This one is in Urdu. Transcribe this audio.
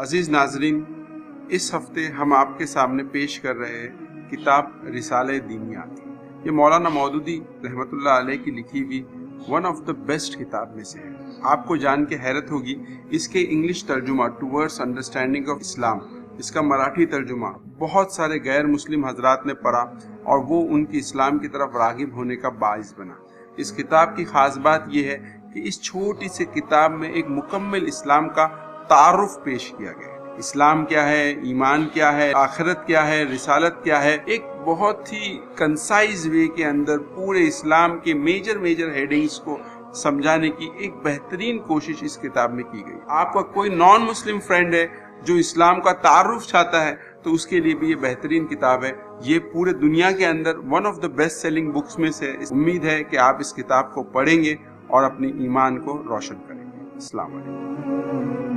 عزیز ناظرین، اس ہفتے ہم آپ کے سامنے پیش کر رہے ہیں کتاب رسالہ دینیات۔ یہ مولانا مودودی رحمۃ اللہ علیہ کی لکھی ہوئی ون آف دا بیسٹ کتاب میں سے ہے۔ آپ کو جان کے حیرت ہوگی اس کے انگلش ترجمہ ٹوورڈز انڈرسٹینڈنگ آف اسلام، اس کا مراٹھی ترجمہ بہت سارے غیر مسلم حضرات نے پڑھا اور وہ ان کی اسلام کی طرف راغب ہونے کا باعث بنا۔ اس کتاب کی خاص بات یہ ہے کہ اس چھوٹی سی کتاب میں ایک مکمل اسلام کا تعارف پیش کیا گیا ہے۔ اسلام کیا ہے، ایمان کیا ہے، آخرت کیا ہے، رسالت کیا ہے، ایک بہت ہی کنسائز وے کے اندر پورے اسلام کے میجر ہیڈنگز کو سمجھانے کی ایک بہترین کوشش اس کتاب میں کی گئی۔ آپ کا کوئی نان مسلم فرینڈ ہے جو اسلام کا تعارف چاہتا ہے تو اس کے لیے بھی یہ بہترین کتاب ہے۔ یہ پورے دنیا کے اندر one of the best selling books میں سے۔ امید ہے کہ آپ اس کتاب کو پڑھیں گے اور اپنی ایمان کو روشن کریں گے۔ السلام علیکم۔